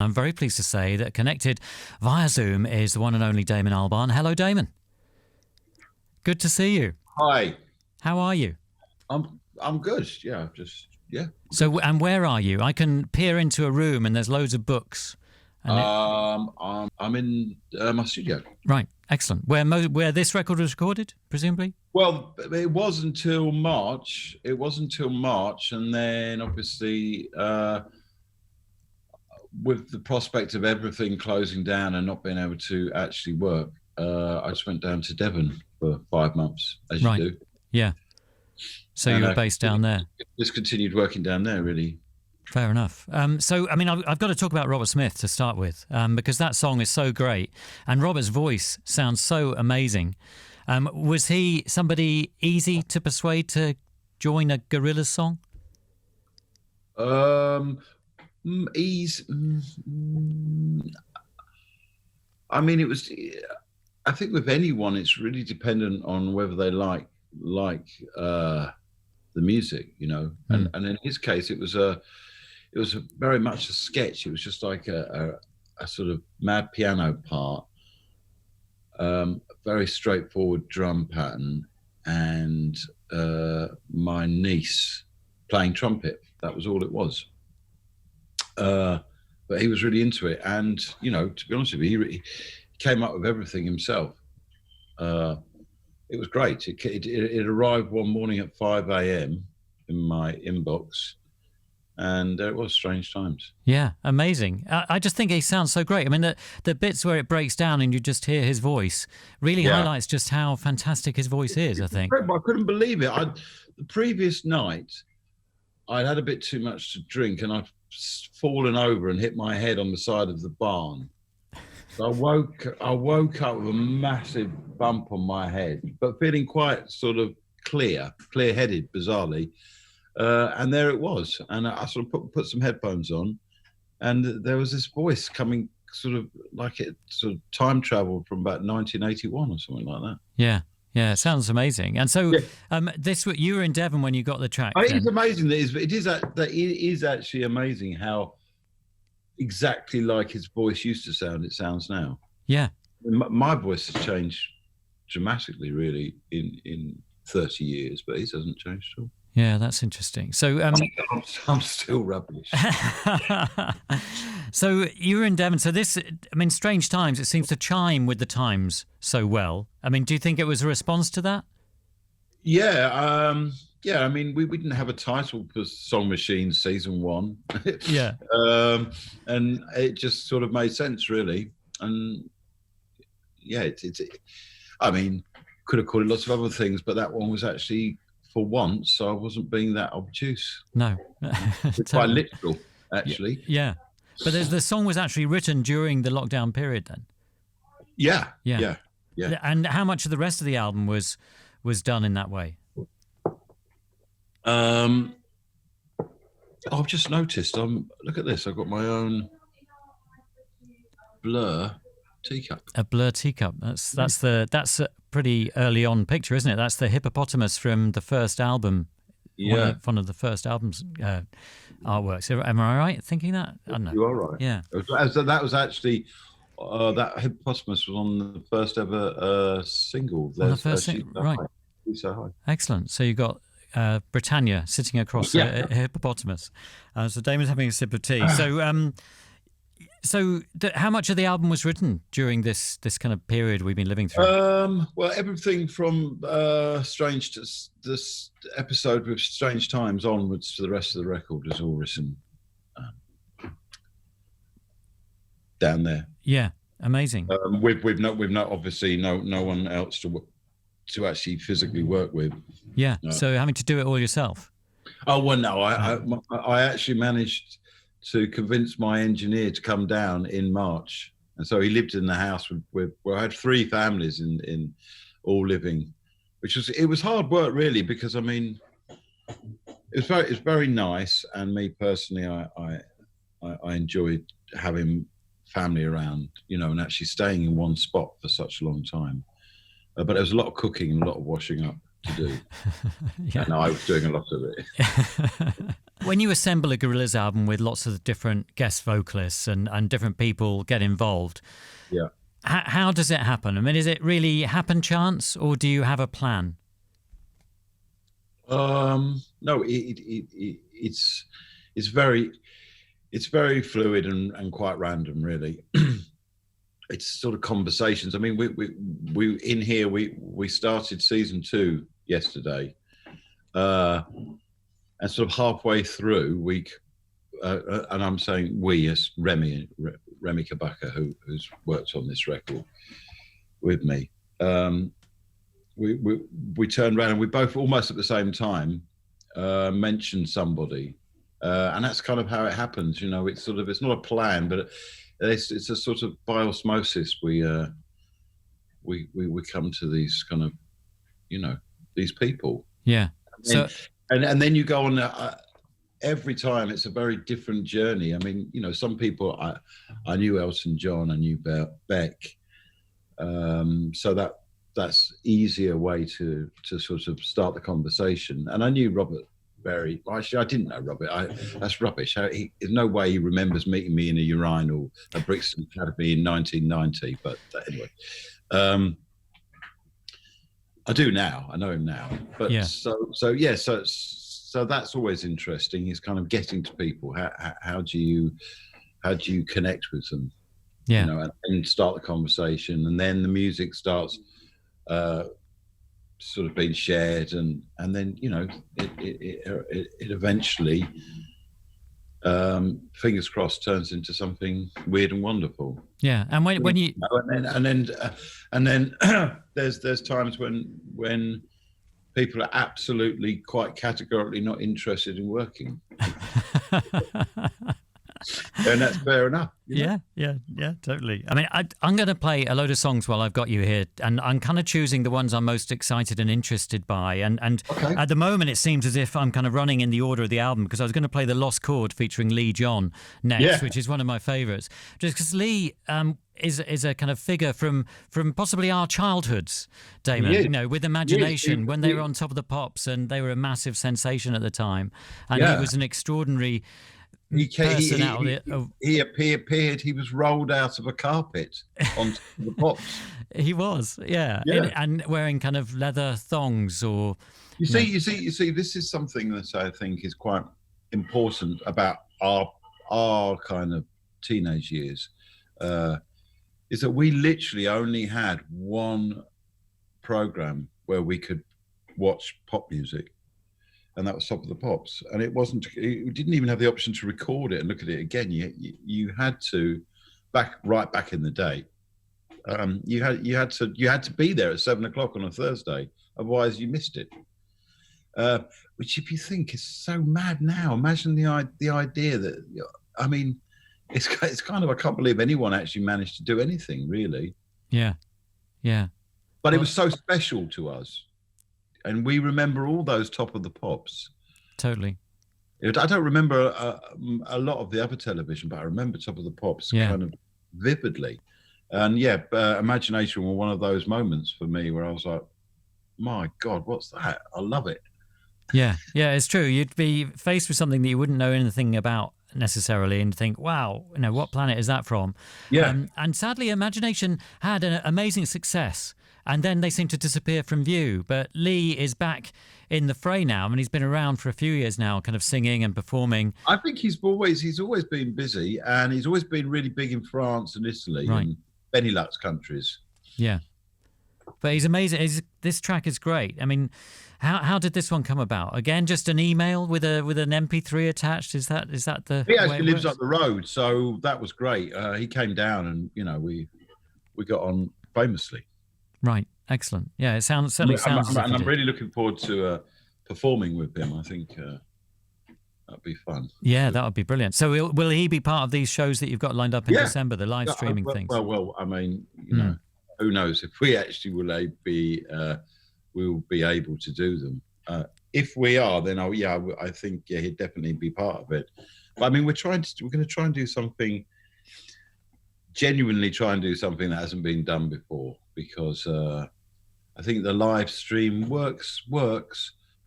I'm very pleased to say that connected via Zoom is the one and only Damon Albarn. Hello, Damon. Good to see you. Hi. How are you? I'm good. Yeah, So, and where are you? I can peer into a room and there's loads of books. And I'm in my studio. Right, excellent. Where this record was recorded, presumably? Well, it was until March. And then obviously with the prospect of everything closing down and not being able to actually work, I just went down to Devon for 5 months, as you do. Yeah. So you were based down there. Just continued working down there, really. Fair enough. So, I mean, I've got to talk about Robert Smith to start with, because that song is so great, and Robert's voice sounds so amazing. Was he somebody easy to persuade to join a Gorillaz song? I mean, it was. I think with anyone, it's really dependent on whether they like the music, you know. And in his case, it was very much a sketch. It was just like a sort of mad piano part, very straightforward drum pattern, and my niece playing trumpet. That was all it was. But he was really into it, and you know, to be honest with you, he came up with everything himself. It was great. It arrived one morning at 5 a.m. in my inbox, and it was Strange Times. Yeah, amazing. I just think he sounds so great. I mean, the bits where it breaks down and you just hear his voice really highlights just how fantastic his voice is, I think. I couldn't believe it. The previous night, I'd had a bit too much to drink, and I'd fallen over and hit my head on the side of the barn. So I woke up with a massive bump on my head, but feeling quite sort of clear-headed, bizarrely. And there it was. And I sort of put some headphones on, and there was this voice coming, sort of like it sort of time traveled from about 1981 or something like that. Yeah. Yeah, it sounds amazing. And so, you were in Devon when you got the track. It's amazing. It is actually amazing how exactly like his voice used to sound, it sounds now. Yeah, my voice has changed dramatically, really, in 30 years, but his hasn't changed at all. Yeah, that's interesting. So I'm still rubbish. So you were in Devon. So this, I mean, Strange Times, it seems to chime with the times so well. I mean, do you think it was a response to that? Yeah. I mean, we didn't have a title for Song Machine Season 1. Yeah. And it just sort of made sense, really. And yeah, I mean, could have called it lots of other things, but that one was actually, for once, I wasn't being that obtuse. No. It's quite literal, actually. Yeah. But the song was actually written during the lockdown period then? Yeah. And how much of the rest of the album was done in that way? I've just noticed. Look at this. I've got my own Blur teacup. A Blur teacup. That's a pretty early on picture, isn't it? That's the hippopotamus from the first album. Yeah, one of the first album's artworks. Am I right thinking that? I don't know. You are right. Yeah. That was actually that hippopotamus was on the first ever single. On the first single, right? So high. Excellent. So you got Britannia sitting across a hippopotamus. So Damon's having a sip of tea. So, how much of the album was written during this kind of period we've been living through? Well, everything from Strange to this episode with Strange Times onwards to the rest of the record was all written down there. Yeah, amazing. We've not obviously no one else to actually physically work with. Yeah. So having to do it all yourself. Oh well, no. I actually managed to convince my engineer to come down in March, and so he lived in the house with I had 3 families in all living, it was hard work, really, because I mean it's very nice, and me personally, I enjoyed having family around, you know, and actually staying in one spot for such a long time. But there was a lot of cooking and a lot of washing up to do. And I was doing a lot of it. When you assemble a Gorillaz album with lots of different guest vocalists and different people get involved, Yeah. how does it happen? I mean, is it really happen chance, or do you have a plan? No, it's very fluid and quite random, really. It's sort of conversations. I mean, we in here we started season 2 yesterday, and sort of halfway through and I'm saying we as Remy Kabaka, who's worked on this record with me. We turned around and we both almost at the same time mentioned somebody, and that's kind of how it happens. You know, it's not a plan, but it's a sort of by osmosis. We come to these kind of, you know, these people. Yeah. And then you go on. Every time it's a very different journey. I mean, you know, some people I knew Elton John, I knew Beck, so that's easier way to sort of start the conversation. And I knew Robert very. Actually, I didn't know Robert. That's rubbish. There's no way he remembers meeting me in a urinal at Brixton Academy in 1990. But anyway, I do now. I know him now. But yeah. So that's always interesting. Is kind of getting to people. How do you connect with them? Yeah. You know, and start the conversation, and then the music starts sort of being shared, and then, you know, it eventually, fingers crossed, turns into something weird and wonderful. Yeah, and when you and then there's times when people are absolutely quite categorically not interested in working. And that's fair enough. Yeah, totally. I mean, I'm going to play a load of songs while I've got you here, and I'm kind of choosing the ones I'm most excited and interested by. And okay. At the moment, it seems as if I'm kind of running in the order of the album, because I was going to play the Lost Chord featuring Leee John next, which is one of my favourites. Just because Leee is a kind of figure from possibly our childhoods, Damon. You know, with Imagination, when they were on Top of the Pops, and they were a massive sensation at the time, and he was an extraordinary. He appeared. He was rolled out of a carpet onto the Pops. He was, yeah. And wearing kind of leather thongs, or you see. This is something that I think is quite important about our kind of teenage years. Is that we literally only had one program where we could watch pop music. And that was Top of the Pops, and it didn't even have the option to record it and look at it again. You had to, right back in the day, you had to be there at 7 o'clock on a Thursday, otherwise you missed it. Which, if you think, is so mad now. Imagine the idea that, I mean, it's kind of, I can't believe anyone actually managed to do anything really. Yeah. But it was so special to us. And we remember all those Top of the Pops. Totally. I don't remember a lot of the other television, but I remember Top of the Pops kind of vividly. And Imagination were one of those moments for me where I was like, my God, what's that? I love it. Yeah, it's true. You'd be faced with something that you wouldn't know anything about necessarily, and think, wow, you know, what planet is that from? Yeah. And sadly, Imagination had an amazing success, and then they seem to disappear from view. But Leee is back in the fray now. I mean, he's been around for a few years now, kind of singing and performing. I think he's always been busy, and he's always been really big in France and Italy and Benelux countries. Yeah. But he's amazing. This track is great. I mean, how did this one come about? Again, just an email with an MP3 attached? Is that the He actually lives up the road, so that was great. He came down, and, you know, we got on famously. Right, excellent. Yeah, it sounds. And I'm really looking forward to performing with him. I think that'd be fun. Yeah, that would be brilliant. So will he be part of these shows that you've got lined up in December, the live streaming things? Well, I mean, you know, who knows if we actually will be able to do them. If we are, then I think he'd definitely be part of it. But I mean, we're going to try and do something. Genuinely try and do something that hasn't been done before, because I think the live stream works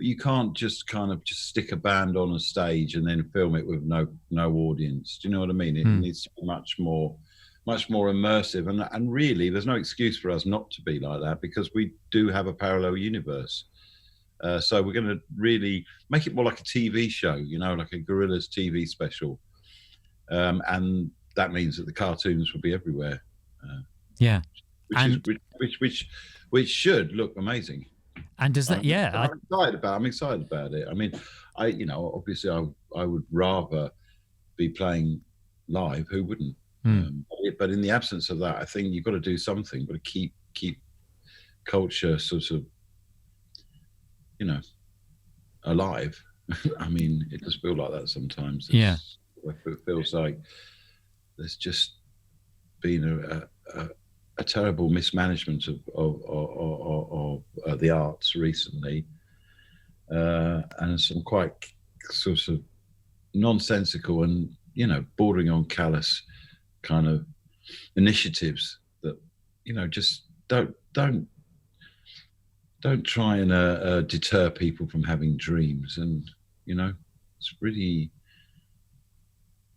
but you can't just kind of just stick a band on a stage and then film it with no audience. Do you know what I mean? It needs to be much more immersive, and really there's no excuse for us not to be like that, because we do have a parallel universe. So we're going to really make it more like a TV show, you know, like a Gorillaz TV special, and that means that the cartoons will be everywhere. Which should look amazing. And does that? I'm excited about it. I mean, obviously I would rather be playing live. Who wouldn't? But in the absence of that, I think you've got to do something. But keep culture sort of, you know, alive. I mean, it does feel like that sometimes. It feels like there's just been a terrible mismanagement of the arts recently, and some quite sort of nonsensical and, you know, bordering on callous kind of initiatives that, you know, just don't try and deter people from having dreams. And, you know, it's really,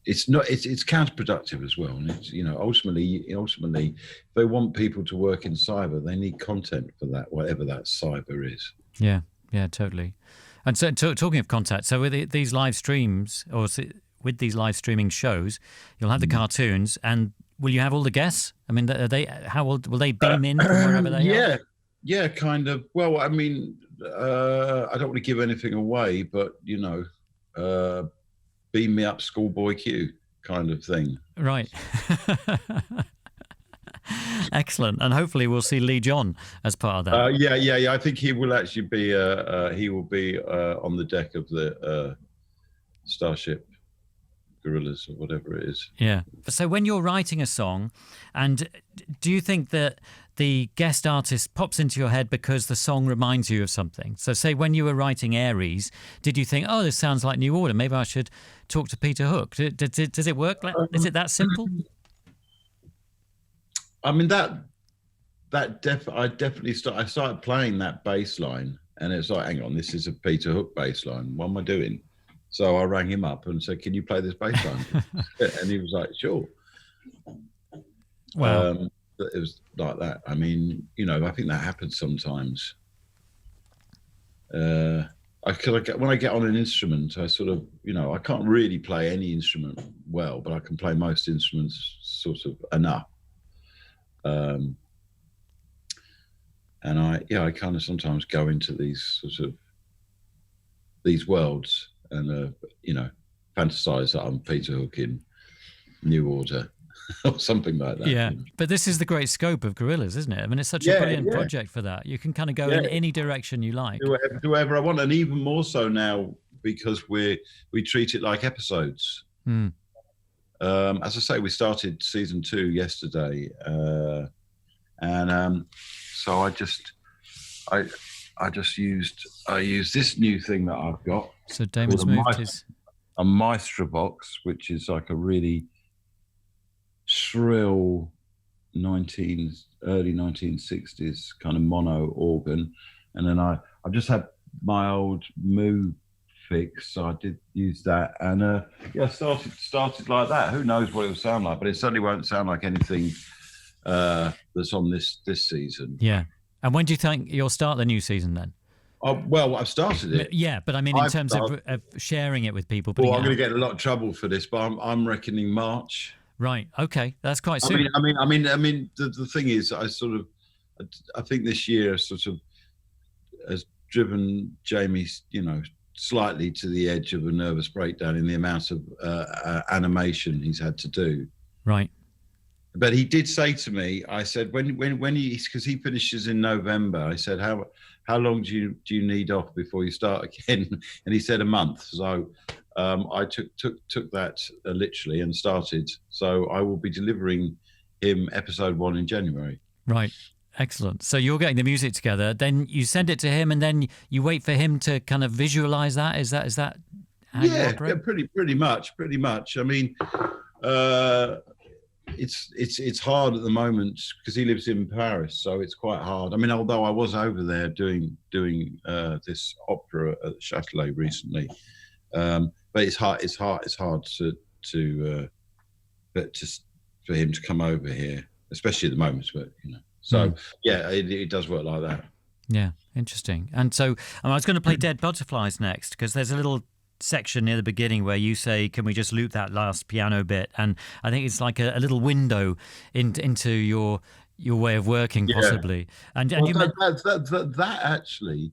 it's counterproductive as well. And it's, you know, ultimately if they want people to work in cyber, they need content for that, whatever that cyber is. Yeah totally. And so talking of content, so with these live streams, or with these live streaming shows, you'll have the cartoons, and will you have all the guests? I mean, will they beam in from wherever they are? Yeah, kind of. Well, I mean, I don't want to give anything away, but, you know, beam me up Schoolboy Q kind of thing. Right. Excellent. And hopefully we'll see Lee John as part of that. Yeah. I think he will actually be on the deck of the Starship Gorillaz or whatever it is. Yeah. So when you're writing a song, and do you think that the guest artist pops into your head because the song reminds you of something? So say when you were writing Aries, did you think, oh, this sounds like New Order, maybe I should talk to Peter Hook? Does it work? Is it that simple? I mean, I started playing that bass line, and it's like, hang on, this is a Peter Hook bass line. What am I doing? So I rang him up and said, can you play this bass line? And he was like, sure. Wow. It was like that. I mean, you know, I think that happens sometimes. When I get on an instrument, I sort of, you know, I can't really play any instrument well, but I can play most instruments sort of enough. And I kind of sometimes go into these worlds and, you know, fantasize that I'm Peter Hook in New Order or something like that. Yeah, but this is the great scope of Gorillaz, isn't it? I mean, it's such a brilliant project for that. You can kind of go in any direction you like. Do whatever I want, and even more so now because we treat it like episodes. As I say, we started season 2 yesterday, and so I used this new thing that I've got. So Damon's moved his a Maestro box, which is like a really shrill early 1960s kind of mono organ, and then I've just had my old Moo fix, so I did use that, and started like that. Who knows what it'll sound like, but it certainly won't sound like anything that's on this season. Yeah. And when do you think you'll start the new season then? Well, I've started it. Yeah, but I mean, in terms of sharing it with people. Well, I'm going to get in a lot of trouble for this, but I'm reckoning March. Right. Okay, that's quite soon. I mean, the thing is, I think this year sort of has driven Jamie, you know, slightly to the edge of a nervous breakdown in the amount of animation he's had to do. Right. But he did say to me, I said, when because he finishes in November, I said, how long do you need off before you start again? And he said a month. So I took that literally and started. So I will be delivering him episode 1 in January. Right. Excellent. So you're getting the music together, then you send it to him, and then you wait for him to kind of visualize that. Is that how you operate? Yeah, pretty much. I mean, it's hard at the moment because he lives in Paris, so it's quite hard. I mean, although I was over there doing this opera at the Châtelet recently, but it's hard for him to come over here, especially at the moment. But so yeah, it does work like that. Yeah, interesting. And so I was going to play Dead Butterflies next because there's a little section near the beginning where you say, can we just loop that last piano bit? And I think it's like a little window into your way of working, possibly. And well, you that actually,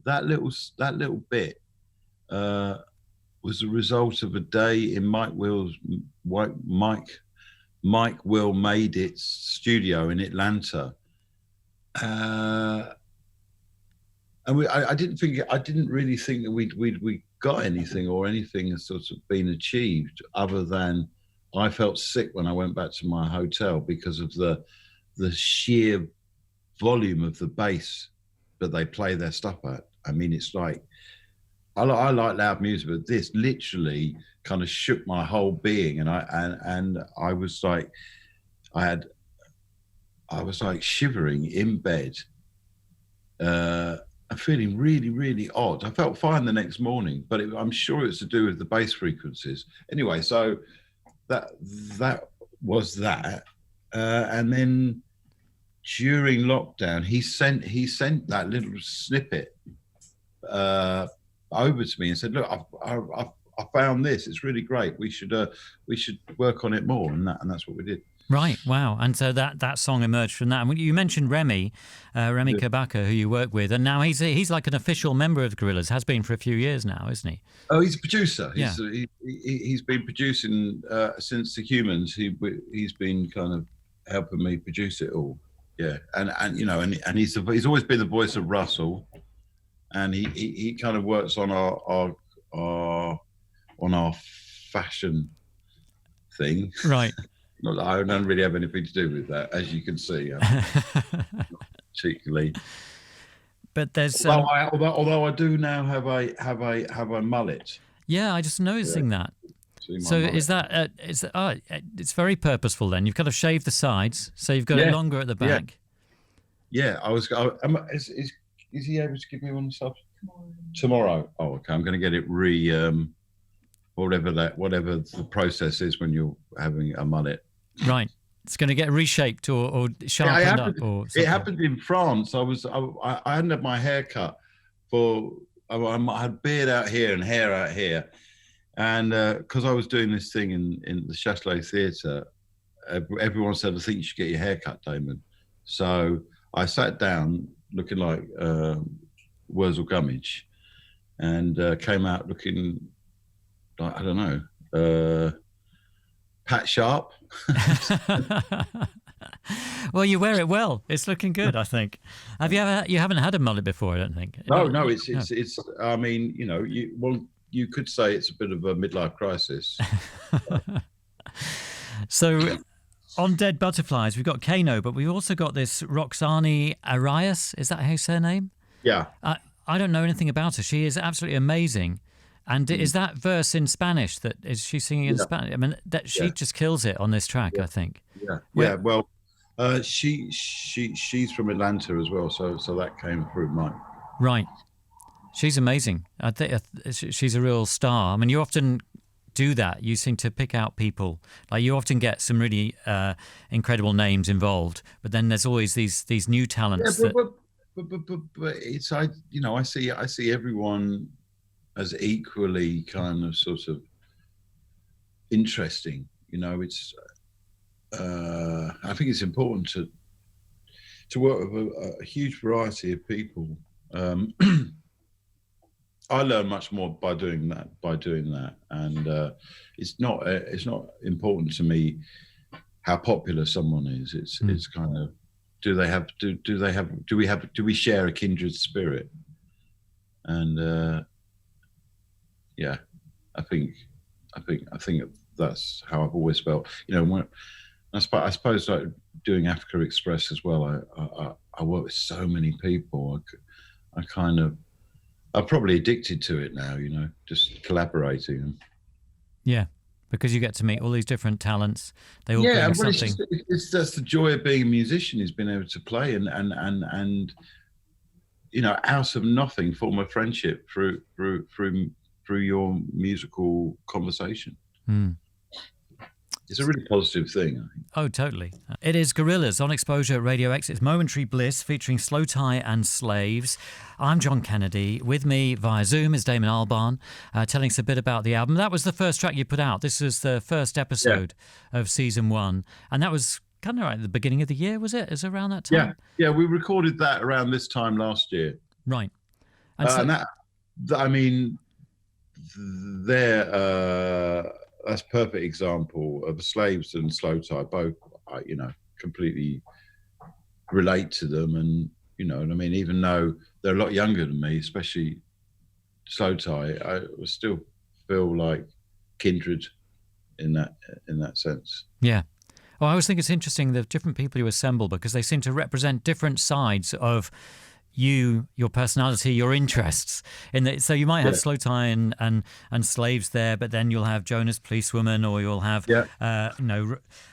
that little bit was a result of a day in Mike Will made its studio in Atlanta. And I didn't really think that we got anything or anything has sort of been achieved, other than I felt sick when I went back to my hotel because of the sheer volume of the bass that they play their stuff at. I mean, it's like, I like loud music, but this literally kind of shook my whole being, and I was like, I was like shivering in bed. I'm feeling really, really odd. I felt fine the next morning, but I'm sure it's to do with the bass frequencies. Anyway, so that was that. And then during lockdown, he sent that little snippet over to me and said, "Look, I found this. It's really great. We should work on it more." And that's what we did. Right, wow. And so that song emerged from that. And you mentioned Remy Kabaka, who you work with, and now he's like an official member of Gorillaz, has been for a few years now, isn't he? Oh, he's a producer. Yeah. He's been producing since The Humans. He's been kind of helping me produce it all. Yeah, and he's always been the voice of Russell, and he kind of works on our fashion thing. Right. Not that I don't really have anything to do with that, as you can see, particularly. But there's although I do now have a mullet. Yeah, I just noticing that. So mullet. Is that it's very purposeful then. You've got to shave the sides, so you've got it longer at the back. Yeah, is he able to give me one stuff tomorrow? Oh, okay. I'm going to get it whatever the process is when you're having a mullet. Right. It's going to get reshaped or sharpened up. Or something. It happened in France. I hadn't had my hair cut I had beard out here and hair out here. And because I was doing this thing in the Châtelet Theatre, everyone said, I think you should get your hair cut, Damon. So I sat down looking like Wurzel Gummidge and came out looking like, I don't know, Pat Sharp. Well, you wear it well. It's looking good, I think. You haven't had a mullet before, I don't think. No, it's. I mean, you could say it's a bit of a midlife crisis. So, on Dead Butterflies, we've got Kano, but we've also got this Roxani Arias. Is that her surname? Yeah. I don't know anything about her. She is absolutely amazing. And is that verse in Spanish? That is she singing in Spanish? I mean, that she just kills it on this track. I think. Yeah. Well, she's from Atlanta as well, so that came through Mike. Right. She's amazing. I think she's a real star. I mean, you often do that. You seem to pick out people. Like you often get some really incredible names involved, but then there's always these new talents. Yeah, but it's I see everyone as equally kind of sort of interesting. It's I think it's important to work with a huge variety of people. I learn much more by doing that, and it's not important to me how popular someone is. It's kind of do we share a kindred spirit? And yeah, I think that's how I've always felt. When I suppose like doing Africa Express as well, I work with so many people. I'm probably addicted to it now, just collaborating. Yeah, because you get to meet all these different talents. They all Yeah, bring well, something. it's just the joy of being a musician is being able to play and out of nothing form a friendship through your musical conversation. Mm. It's a really positive thing, I think. Oh, totally. It is Gorillaz on X-Posure Radio X. It's Momentary Bliss featuring Slowthai and Slaves. I'm John Kennedy. With me via Zoom is Damon Albarn, telling us a bit about the album. That was the first track you put out. This was the first episode of season 1. And that was kind of right at the beginning of the year, was it? Is it around that time? Yeah, we recorded that around this time last year. Right. And I mean, that's a perfect example of the Slaves and Slowthai. Both, completely relate to them, and what I mean. Even though they're a lot younger than me, especially Slowthai, I still feel like kindred in that sense. Yeah. Well, I always think it's interesting the different people you assemble because they seem to represent different sides of you, your personality, your interests. So you might have Slowthai and Slaves there, but then you'll have Jonas Policewoman, or you'll have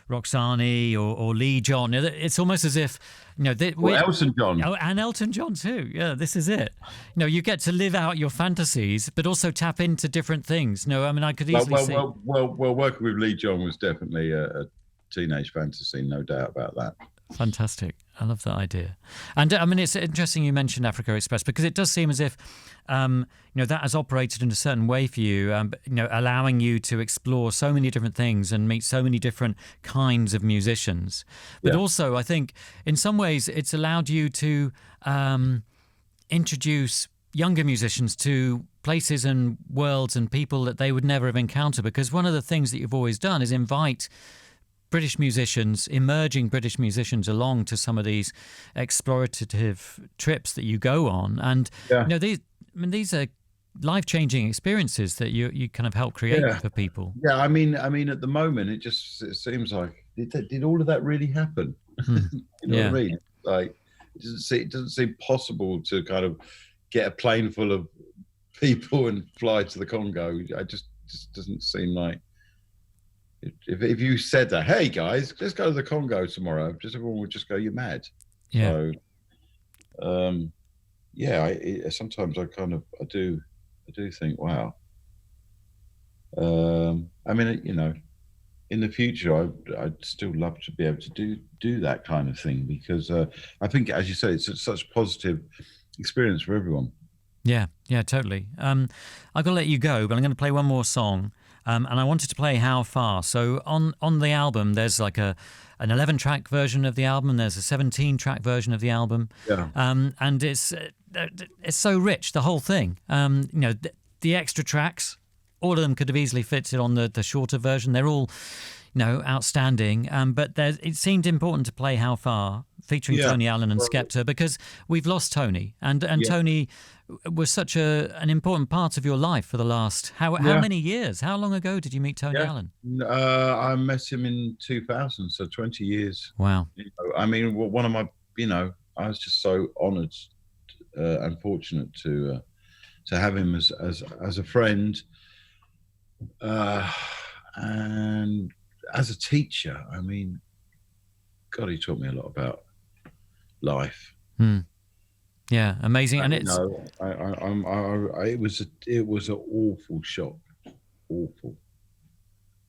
Roxani or Leee John. It's almost as if Elton John. Oh, and Elton John too. Yeah, this is it. You get to live out your fantasies, but also tap into different things. I mean, I could easily see. Well, working with Leee John was definitely a teenage fantasy, no doubt about that. Fantastic. I love that idea. And I mean, it's interesting you mentioned Africa Express because it does seem as if, that has operated in a certain way for you, allowing you to explore so many different things and meet so many different kinds of musicians. But also, I think in some ways it's allowed you to introduce younger musicians to places and worlds and people that they would never have encountered, because one of the things that you've always done is invite British musicians, emerging British musicians, along to some of these explorative trips that you go on, and these are life-changing experiences that you kind of help create for people. Yeah, I mean, at the moment, it seems like did all of that really happen? You know what I mean? Like, it doesn't seem possible to kind of get a plane full of people and fly to the Congo. It just doesn't seem like. If you said that, hey guys, let's go to the Congo tomorrow, everyone would just go, you're mad. Yeah. So, sometimes I do think, wow. I mean, in the future, I'd still love to be able to do that kind of thing, because I think, as you say, it's such a positive experience for everyone. Yeah, totally. I've got to let you go, but I'm going to play one more song. And I wanted to play How Far. So on the album, there's like an 11-track version of the album, and there's a 17-track version of the album. Yeah. And it's so rich, the whole thing. The extra tracks, all of them could have easily fitted on the shorter version. They're all, outstanding. But it seemed important to play How Far, featuring Tony Allen and Skepta, because we've lost Tony, and Tony was such an important part of your life for the last how many years? How long ago did you meet Tony Allen? I met him in 2000, so 20 years. Wow. I mean, one of my, I was just so honoured and fortunate to have him as a friend, and as a teacher. I mean, God, he taught me a lot about life. Yeah, amazing. And it's it was an awful shock, awful.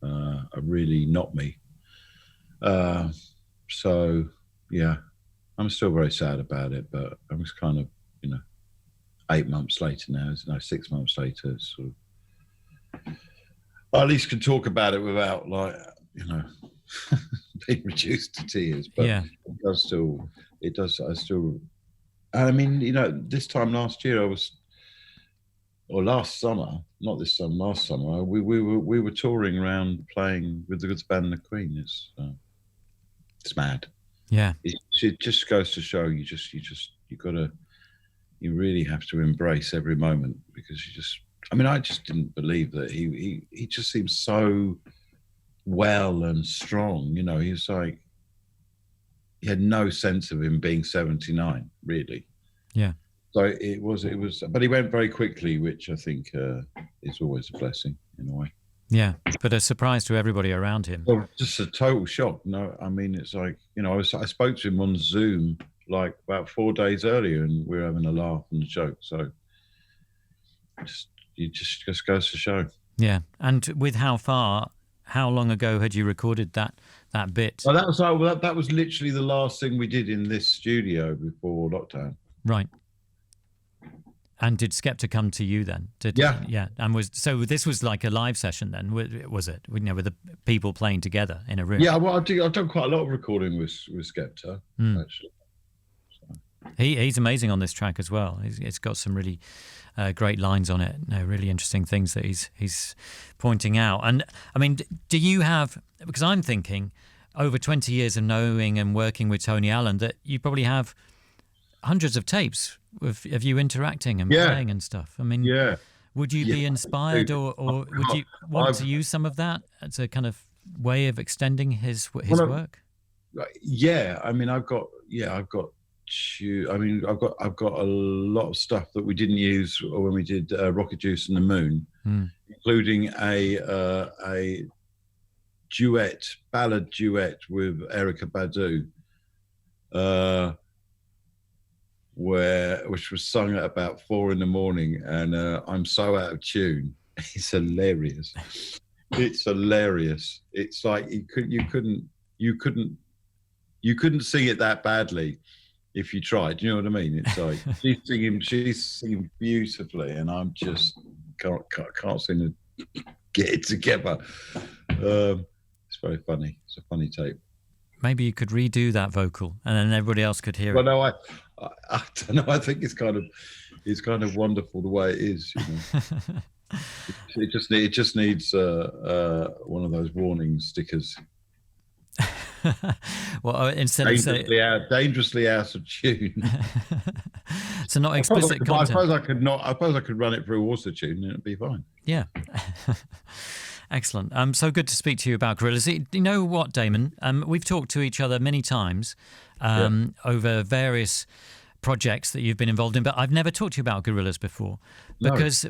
It really knocked me. So yeah, I'm still very sad about it, but I was kind of 8 months later now. 6 months later, sort of. I at least can talk about it without being reduced to tears. But it does. I still. I mean, this time last year last summer, not this summer, last summer, we were touring around playing with the band The Queen. It's mad. Yeah. It just goes to show you really have to embrace every moment, because I just didn't believe that he just seemed so well and strong. He was like, he had no sense of him being 79, really. Yeah. So it was, but he went very quickly, which I think is always a blessing in a way. Yeah, but a surprise to everybody around him. Well, just a total shock. No, I mean, it's like, you know, I spoke to him on Zoom like about 4 days earlier, and we were having a laugh and a joke. So it just goes to show. Yeah, and with how long ago had you recorded that bit? Well, that was literally the last thing we did in this studio before lockdown. Right. And did Skepta come to you then? Yeah. And this was like a live session then, was it? You know, with the people playing together in a room. Yeah, well, I've done quite a lot of recording with Skepta, actually. So. He's amazing on this track as well. It's got some really great lines on it. No, really interesting things that he's pointing out. And I mean, do you have? Because I'm thinking, over 20 years of knowing and working with Tony Allen, that you probably have hundreds of tapes of you interacting and playing and stuff. I mean, would you be inspired, or would you want to use some of that as a kind of way of extending his work? Yeah, I mean, I've got a lot of stuff that we didn't use when we did Rocket Juice and the Moon, including a ballad duet with Erykah Badu, which was sung at about 4 a.m, and I'm so out of tune. It's hilarious. It's hilarious. It's like you couldn't sing it that badly if you tried. Do you know what I mean? It's like she's singing beautifully, and I'm just can't seem to get it together. It's very funny. It's a funny tape. Maybe you could redo that vocal, and then everybody else could hear it. Well, no, I don't know. I think it's kind of wonderful the way it is. You know? it just needs one of those warning stickers. Well, instead of dangerously out of tune. So not explicit content. I suppose I could run it through auto tune and it'd be fine. Yeah. Excellent. So good to speak to you about Gorillaz. You know what, Damon? We've talked to each other many times over various projects that you've been involved in, but I've never talked to you about Gorillaz before because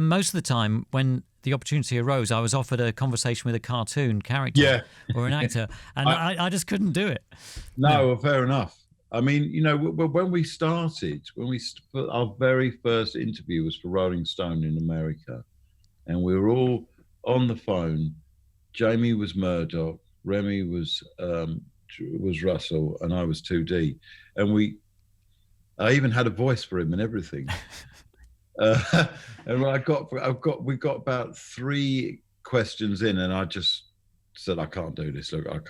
most of the time when the opportunity arose, I was offered a conversation with a cartoon character or an actor, and I just couldn't do it. No, fair enough. I mean, you know, when our very first interview was for Rolling Stone in America, and we were all on the phone. Jamie was Murdoch, Remy was Russell, and I was 2D, and I even had a voice for him and everything. And we got about 3 questions in, and I just said, I can't do this. Look, I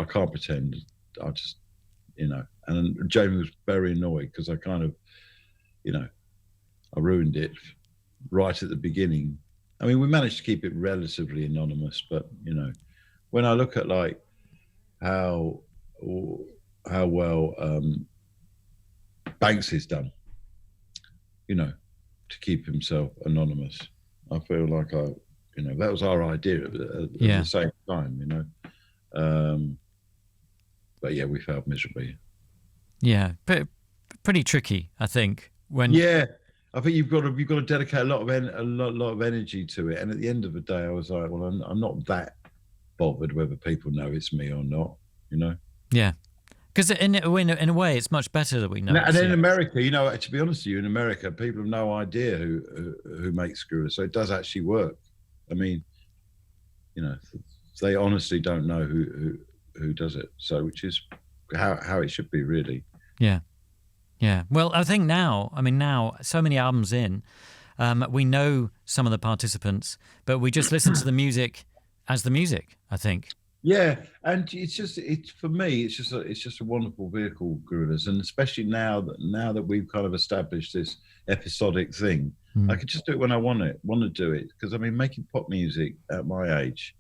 can't pretend. I just, you know. And Jamie was very annoyed because I kind of, you know, I ruined it right at the beginning. I mean, we managed to keep it relatively anonymous, but you know, when I look at like how well Banks has done, you know, to keep himself anonymous, I feel like that was our idea at the same time, you know. But yeah, we failed miserably. Yeah, but pretty tricky, I think. I think you've got to dedicate a lot of energy to it. And at the end of the day, I was like, well, I'm not that bothered whether people know it's me or not, you know. Yeah, because in a way, it's much better that we know. And in America, you know, to be honest with you, in America, people have no idea who makes Gorillaz, so it does actually work. I mean, you know, they honestly don't know who does it. So, which is how it should be, really. Yeah. Yeah. Well, I think now, so many albums in, we know some of the participants, but we just listen to the music as the music, I think. Yeah, and for me, it's just a wonderful vehicle, Gorillaz, and especially now that we've kind of established this episodic thing, I can just do it when I want to do it. Because I mean, making pop music at my age,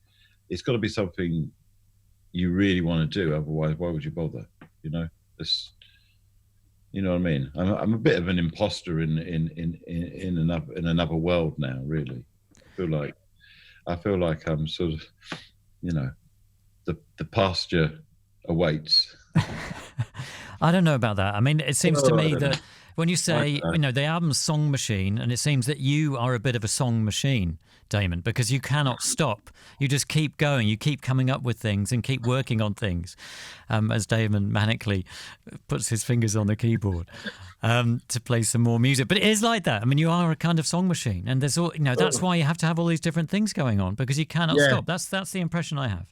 it's got to be something you really want to do. Otherwise, why would you bother? You know, you know what I mean? I'm a bit of an imposter in another world now. Really, I feel like I'm sort of, you know, the pasture awaits. I don't know about that. I mean, it seems to me that when you say, the album's Song Machine, and it seems that you are a bit of a song machine, Damon, because you cannot stop. You just keep going. You keep coming up with things and keep working on things, as Damon manically puts his fingers on the keyboard to play some more music. But it is like that. I mean, you are a kind of song machine, and there's all, that's why you have to have all these different things going on, because you cannot stop. That's the impression I have.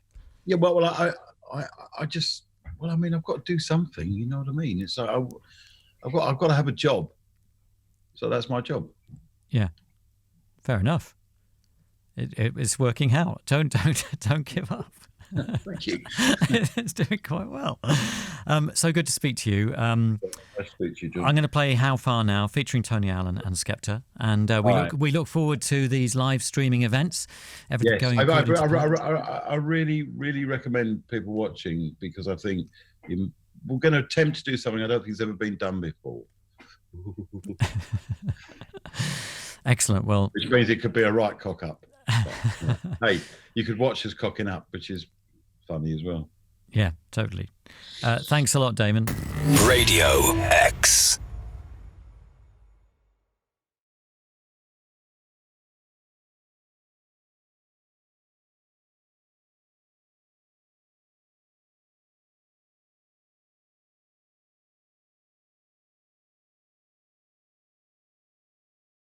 Yeah, well, I just, I mean, I've got to do something. You know what I mean? It's like I've got to have a job. So that's my job. Yeah, fair enough. It's working out. Don't give up. Thank you. It's doing quite well. So good to speak to you. Nice to speak to you, John. I'm going to play How Far Now, featuring Tony Allen and Skepta, and we look forward to these live streaming events. Everything going. I really, really recommend people watching, because I think we're going to attempt to do something I don't think has ever been done before. Excellent. Well, which means it could be a right cock up. Hey, you could watch us cocking up, which is funny as well. Yeah, totally. Thanks a lot, Damon. Radio X.